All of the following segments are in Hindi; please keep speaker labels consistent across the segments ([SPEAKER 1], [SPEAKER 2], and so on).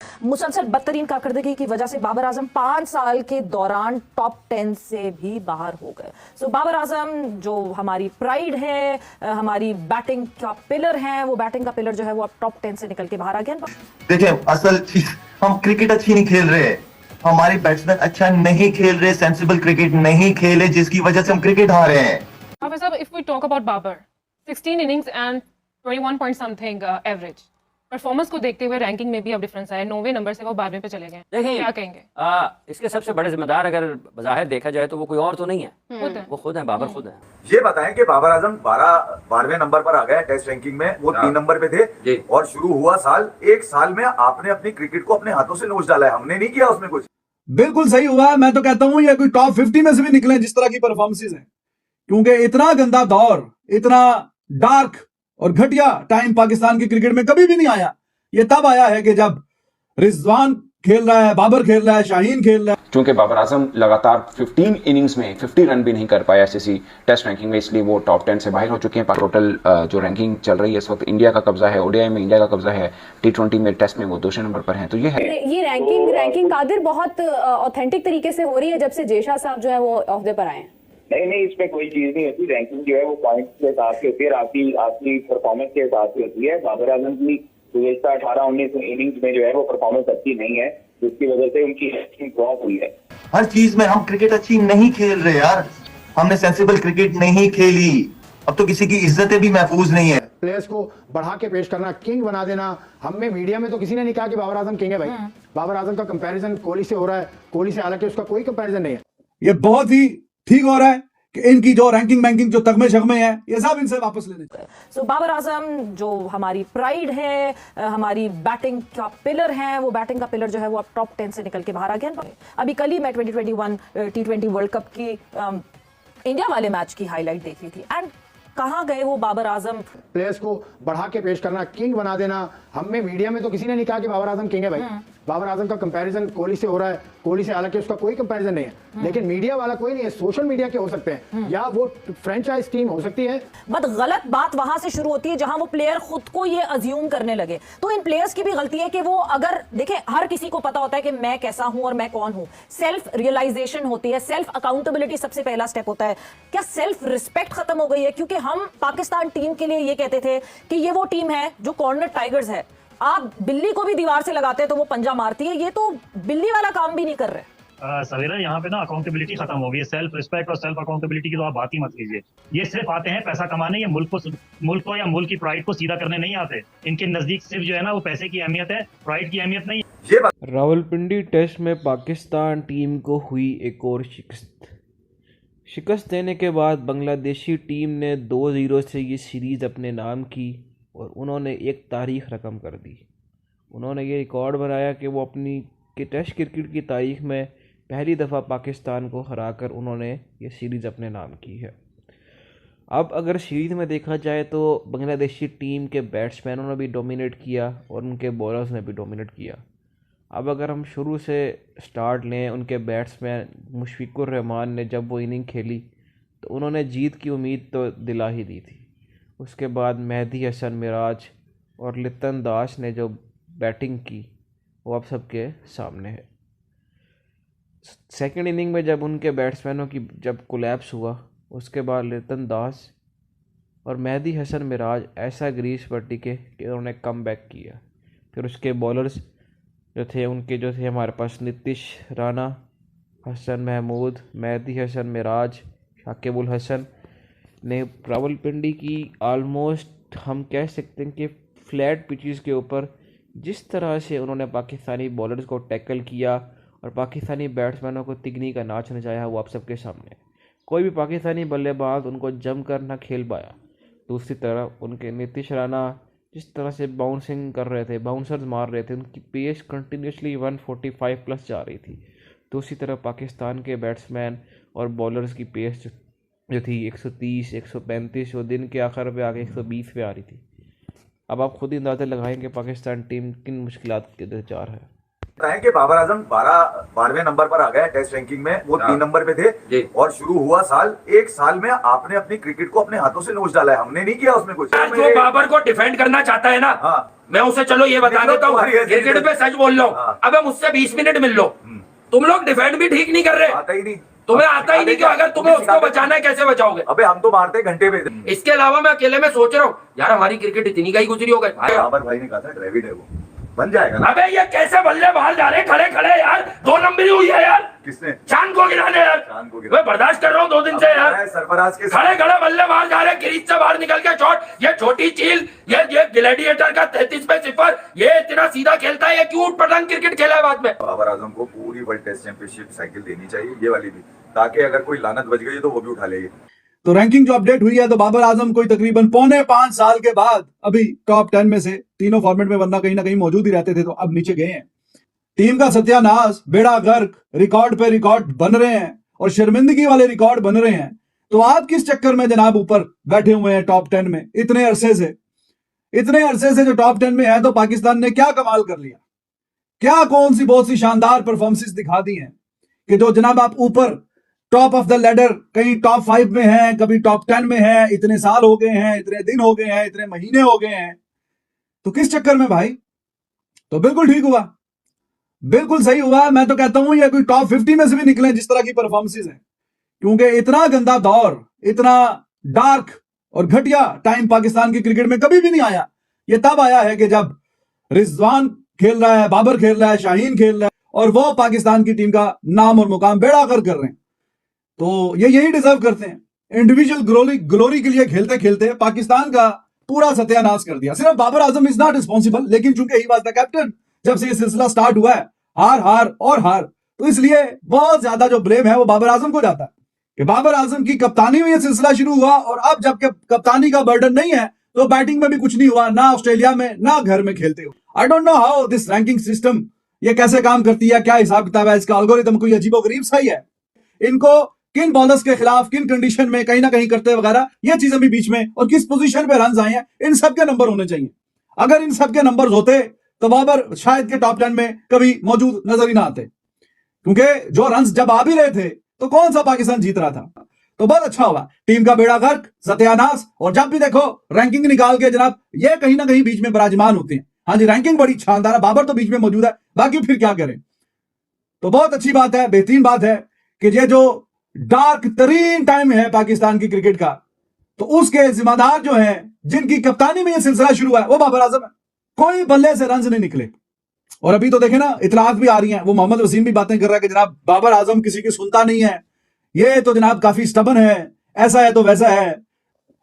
[SPEAKER 1] मुसलसल बदतरीन कारकर्दगी की वजह से बाबर आजम 5 साल के दौरान टॉप 10 से भी बाहर हो गए। सो बाबर आजम जो हमारी प्राइड है, हमारी बैटिंग का पिलर है, वो बैटिंग का पिलर जो है वो अब टॉप 10 से निकल के बाहर आ गया।
[SPEAKER 2] देखिए, असल चीज हम क्रिकेट अच्छी नहीं खेल रहे, हमारे बैट्समैन अच्छा नहीं खेल रहे, सेंसिबल क्रिकेट नहीं खेले, जिसकी वजह से हम क्रिकेट हार रहे हैं।
[SPEAKER 3] However, sir, if we talk about Babar, 16 innings and 21 point something average. Performance को देखते हुए रैंकिंग में भी अब डिफरेंस आया, 9वें नंबर से वो 12वें पे चले गए।
[SPEAKER 4] देखिए,
[SPEAKER 3] क्या कहेंगे?
[SPEAKER 4] इसके सबसे बड़े जिम्मेदार अगर बज़ाहिर देखा जाए तो वो कोई और तो नहीं है,
[SPEAKER 3] खुद है।
[SPEAKER 4] वो खुद है, बाबर खुद है।
[SPEAKER 5] ये बताएं कि बाबर आजम 12वें नंबर पर आ गए टेस्ट रैंकिंग में, वो 3 नंबर पे थे और शुरू हुआ साल, एक साल में आपने अपनी क्रिकेट को अपने हाथों से नोच डाला है, हमने नहीं किया उसमें कुछ।
[SPEAKER 6] बिल्कुल सही हुआ है। मैं तो कहता हूं ये कोई टॉप 50 में से भी निकले जिस तरह की परफॉर्मेंसेज हैं, क्योंकि इतना गंदा दौर, इतना डार्क और घटिया टाइम पाकिस्तान की क्रिकेट में कभी भी नहीं आया। ये तब आया है कि जब रिजवान खेल रहा है, बाबर खेल रहा है, शाहीन खेल रहा है।
[SPEAKER 7] चूंकि बाबर आजम लगातार 15 इनिंग्स में 50 रन भी नहीं कर पाया आईसीसी टेस्ट रैंकिंग में, इसलिए वो टॉप 10 से बाहर हो चुके हैं। टोटल जो रैंकिंग चल रही है इस वक्त इंडिया का कब्जा है, ओडीआई में इंडिया का कब्जा है, टी20 में टेस्ट में वो दूसरे नंबर पर हैं। तो ये है,
[SPEAKER 8] ये रैंकिंग कादिर बहुत ऑथेंटिक तरीके से हो रही है जब से जेशा साहब जो है वो ओहदे पर आए हैं।
[SPEAKER 9] नहीं, इसमें कोई चीज नहीं होती। रैंकिंग जो है वो पॉइंट्स के हिसाब से होती है, आपकी परफॉर्मेंस के हिसाब से होती है। बाबर आजम की गुज़श्ता 18-19 इनिंग्स में जो है वो परफॉर्मेंस अच्छी नहीं है, जिसकी वजह से उनकी रैंकिंग ड्रॉप हुई है।
[SPEAKER 2] हर चीज में हम क्रिकेट अच्छी नहीं खेल रहे यार, हमने सेंसिबल क्रिकेट नहीं खेली, अब तो किसी की इज्जतें भी महफूज नहीं है।
[SPEAKER 10] प्लेयर्स को बढ़ा के पेश करना, किंग बना देना। हमें मीडिया में तो किसी ने नहीं कहा कि बाबर आजम किंग है भाई। बाबर आजम का कंपैरिजन कोहली से हो रहा है, कोहली से, हालांकि उसका कोई कंपैरिजन नहीं है।
[SPEAKER 6] ये बहुत ही ठीक हो रहा है कि इनकी जो रैंकिंग जो तगमे शगमे हैं ये सब इनसे वापस लेने चाहिए।
[SPEAKER 1] सो बाबर आजम जो हमारी प्राइड है, हमारी बैटिंग का पिलर है, वो बैटिंग का पिलर जो है वो अब टॉप 10 से निकल के बाहर आ गया। अभी कल ही मैं 2021 T20 वर्ल्ड कप की इंडिया वाले मैच की हाईलाइट देख रही थी, एंड कहाँ गए वो बाबर आजम।
[SPEAKER 10] प्लेयर्स को बढ़ा के पेश करना, किंग बना देना। हमें मीडिया में तो किसी ने नहीं कहा कि बाबर आजम किंग है भाई। बाबर आजम का कंपैरिजन कोहली से हो रहा है, कोहली से, हालांकि उसका कोई कंपैरिजन नहीं है। लेकिन मीडिया वाला कोई नहीं है, सोशल मीडिया के हो सकते हैं या वो फ्रेंचाइज टीम हो सकती है।
[SPEAKER 1] बट गलत बात वहां से शुरू होती है जहां वो प्लेयर खुद को ये अज्यूम करने लगे। तो इन प्लेयर्स की भी गलती है कि वो, अगर देखें, हर किसी को पता होता है कि मैं कैसा हूं और मैं कौन हूं। सेल्फ रियलाइजेशन होती है, सेल्फ अकाउंटेबिलिटी सबसे पहला स्टेप होता है। क्या सेल्फ रिस्पेक्ट खत्म हो गई है? क्योंकि हम पाकिस्तान टीम के लिए ये कहते थे कि ये वो टीम है जो कॉर्नर टाइगर्स है। आप बिल्ली को भी दीवार से लगाते हैं तो वो पंजा मारती है, ये तो बिल्ली वाला काम भी नहीं कर रहे।
[SPEAKER 11] सवेरा यहाँ पे ना अकाउंटेबिलिटी खत्म हो गई है। सेल्फ रिस्पेक्ट और सेल्फ अकाउंटेबिलिटी की तो आप बात ही मत कीजिए। ये सिर्फ आते हैं पैसा कमाने, या मुल्क को या मुल्क की प्राइड को सीधा करने नहीं आते। इनके नजदीक सिर्फ जो है ना वो पैसे की अहमियत है, प्राइड की अहमियत नहीं।
[SPEAKER 12] रावलपिंडी टेस्ट में पाकिस्तान टीम को हुई एक और शिकस्त देने के बाद बांग्लादेशी टीम ने 2-0 से ये सीरीज़ अपने नाम की और उन्होंने एक तारीख़ रकम कर दी। उन्होंने ये रिकॉर्ड बनाया कि वो अपनी टेस्ट क्रिकेट की तारीख़ में पहली दफ़ा पाकिस्तान को हराकर उन्होंने ये सीरीज़ अपने नाम की है। अब अगर सीरीज़ में देखा जाए तो बांग्लादेशी टीम के बैट्समैनों ने भी डोमिनेट किया और उनके बॉलर्स ने भी डोमिनेट किया। अब अगर हम शुरू से स्टार्ट लें, उनके बैट्समैन मुशफिकुर रहमान ने जब वो इनिंग खेली तो उन्होंने जीत की उम्मीद तो दिला ही दी थी। उसके बाद मेहदी हसन मिराज और लितन दास ने जो बैटिंग की वो अब सबके सामने है। सेकंड इनिंग में जब उनके बैट्समैनों की जब कोलैप्स हुआ, उसके बाद लितन दास और मेहदी हसन मिराज ऐसा ग्रीस पर टिके कि उन्होंने कम बैक किया। फिर उसके बॉलर्स जो थे हमारे पास नीतीश राणा, हसन महमूद, मेहदी हसन मिराज, शाकिब उल हसन ने रावलपिंडी की ऑलमोस्ट हम कह सकते हैं कि फ्लैट पिचेस के ऊपर जिस तरह से उन्होंने पाकिस्तानी बॉलर्स को टैकल किया और पाकिस्तानी बैट्समैनों को तिगनी का नाच नचाया, वो आप सबके सामने। कोई भी पाकिस्तानी बल्लेबाज उनको जम कर ना खेल पाया। दूसरी तरफ उनके नीतीश राणा जिस तरह से बाउंसिंग कर रहे थे, बाउंसर्स मार रहे थे, उनकी पेस कंटिन्यूसली 145 प्लस जा रही थी। दूसरी तरफ पाकिस्तान के बैट्समैन और बॉलर्स की पेस जो थी 130, 135, वो दिन के आखिर पे आके 120 पे आ रही थी। अब आप खुद ही अंदाज़ा लगाएंगे पाकिस्तान टीम किन मुश्किलात के दरचार है।
[SPEAKER 5] बताएं कि बाबर आजम 12वें नंबर पर आ गए टेस्ट रैंकिंग में, वो 3 नंबर पे थे और शुरू हुआ साल, एक साल में आपने अपनी क्रिकेट को अपने हाथों से नोच डाला है, हमने नहीं किया उसमें कुछ।
[SPEAKER 4] जो बाबर को डिफेंड करना चाहता है ना, मैं उसे चलो ये बता देता हूँ, क्रिकेट पे सच बोल रहा हूँ। अब मुझसे 20 मिनट मिल लो, तुम लोग डिफेंड भी ठीक नहीं कर रहे,
[SPEAKER 5] आता ही नहीं,
[SPEAKER 4] तुम्हें आता ही नहीं कि अगर तुम्हें उसको बचाना है कैसे बचाओगे।
[SPEAKER 5] अबे हम तो मारते घंटे पे।
[SPEAKER 4] इसके अलावा मैं अकेले में सोच रहा हूँ यार हमारी क्रिकेट इतनी का ही गुजरी हो गई।
[SPEAKER 5] बाबर भाई ने कहा था ड्रेविड है वो, बन जाएगा ना।
[SPEAKER 4] अबे ये कैसे बल्लेबाज जा रहे खड़े खड़े यार, 2 नंबरी हुई है यार,
[SPEAKER 5] किसने?
[SPEAKER 4] चांद को गिराने यार,
[SPEAKER 5] चांद को
[SPEAKER 4] मैं बर्दाश्त कर रहा हूँ 2 दिन से यार।
[SPEAKER 5] सरफराज के
[SPEAKER 4] खड़े खड़े बल्लेबाज जा रहे, क्रीज से बाहर निकल के शॉट, ये छोटी चील, ये ग्लैडिएटर का 33 पे 0, ये इतना सीधा खेलता है, ये क्यों पतंग क्रिकेट खेला है बाद में।
[SPEAKER 5] बाबर आजम को पूरी वर्ल्ड टेस्ट चैंपियनशिप साइकिल देनी चाहिए, ये वाली भी, ताकि अगर कोई लानत बच गई तो वो भी उठा लेगी।
[SPEAKER 6] तो रैंकिंग जो अपडेट हुई है तो बाबर आजम कोई तकरीबन 5.25 साल के बाद अभी टॉप 10 में से तीनों फॉर्मेट में, वरना कहीं ना कहीं मौजूद ही रहते थे, तो अब नीचे गए हैं। टीम का सत्यानाश, बेड़ा गर्क, रिकॉर्ड पे रिकॉर्ड बन रहे हैं और शर्मिंदगी वाले रिकॉर्ड बन रहे हैं। तो आप किस चक्कर में जनाब ऊपर बैठे हुए हैं टॉप 10 में इतने अरसे से जो टॉप 10 में है, तो पाकिस्तान ने क्या कमाल कर लिया, क्या कौन सी बहुत सी शानदार परफॉर्मेंसेस दिखा दी हैं कि जो जनाब आप ऊपर टॉप ऑफ द लेडर, कहीं टॉप 5 में हैं, कभी टॉप 10 में हैं, इतने साल हो गए हैं, इतने दिन हो गए हैं, इतने महीने हो गए हैं, तो किस चक्कर में भाई। तो बिल्कुल ठीक हुआ, बिल्कुल सही हुआ। मैं तो कहता हूं ये कोई टॉप 50 में से भी निकले जिस तरह की परफॉर्मेंसेस हैं, क्योंकि इतना गंदा दौर, इतना डार्क और घटिया टाइम पाकिस्तान की क्रिकेट में कभी भी नहीं आया। ये तब आया है कि जब रिजवान खेल रहा है, बाबर खेल रहा है, शाहीन खेल रहा है, और वो पाकिस्तान की टीम का नाम और मुकाम बेड़ा कर रहे हैं। तो ये यही डिजर्व करते हैं। इंडिविजुअल ग्लोरी के लिए खेलते खेलते पाकिस्तान का पूरा सत्यानाश कर दिया। सिर्फ Babar Azam is not responsible, लेकिन चूंकि ही वाज द कैप्टन जब से ये सिलसिला स्टार्ट हुआ है, हार और हार, तो इसलिए बहुत ज्यादा जो ब्लेम है वो बाबर आजम को जाता है कि बाबर आजम की कप्तानी में ये सिलसिला शुरू हुआ, और अब जब कप्तानी का बर्डन नहीं है तो बैटिंग में भी कुछ नहीं हुआ, ना ऑस्ट्रेलिया में ना घर में खेलते हो। I don't know how this ranking system ये कैसे काम करती है, क्या हिसाब किताब है इसका, एल्गोरिथम कोई अजीबोगरीब सा ही है। इनको किन बॉलर्स के खिलाफ किन कंडीशन में कहीं ना कहीं करते वगैरह, ये चीजें भी बीच में, और किस पोजीशन पे रन आए हैं, इन सब के नंबर होने चाहिए। अगर इन सब के नंबर होते तो बाबर शायद के टॉप 10 में कभी मौजूद नजर ही ना आते, क्योंकि जो रन जब आ भी रहे थे तो कौन सा पाकिस्तान जीत रहा था। तो बहुत अच्छा हुआ, टीम का बेड़ा गर्क, सत्यानाश, और जब भी देखो रैंकिंग निकाल के जनाब ये कहीं ना कहीं बीच में विराजमान होते हैं। हाँ जी, रैंकिंग बड़ी शानदार है, बाबर तो बीच में मौजूद है, बाकी फिर क्या करें। तो बहुत अच्छी बात है, बेहतरीन बात है कि ये जो डार्क तरीन टाइम है पाकिस्तान की क्रिकेट का, तो उसके जिम्मेदार जो हैं, जिनकी कप्तानी में यह सिलसिला शुरू हुआ है, वो बाबर आजम है। कोई बल्ले से रन नहीं निकले, और अभी तो देखे ना इतलात भी आ रही हैं, वो मोहम्मद वसीम भी बातें कर रहा है कि जनाब बाबर आजम किसी की सुनता नहीं है, ये तो जनाब काफी स्टबन है, ऐसा है तो वैसा है।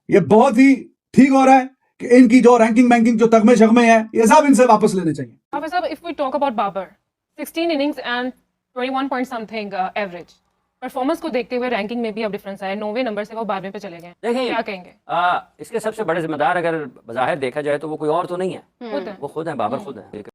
[SPEAKER 6] ये बहुत ही ठीक हो रहा है कि इनकी जो रैंकिंग बैंकिंग जो तगमे शगमे हैं, ये सब इनसे वापस लेने चाहिए।
[SPEAKER 3] However, sir, if we talk about Babar, 16 innings and 21 point something average. Performance को देखते हुए रैंकिंग में भी अब डिफरेंस आया, 9वें नंबर से वो 12वें पे चले गए।
[SPEAKER 4] देखिए
[SPEAKER 3] क्या कहेंगे?
[SPEAKER 4] इसके सबसे बड़े जिम्मेदार अगर बाहर देखा जाए तो वो कोई और तो नहीं है, वो खुद है, बाबर खुद है।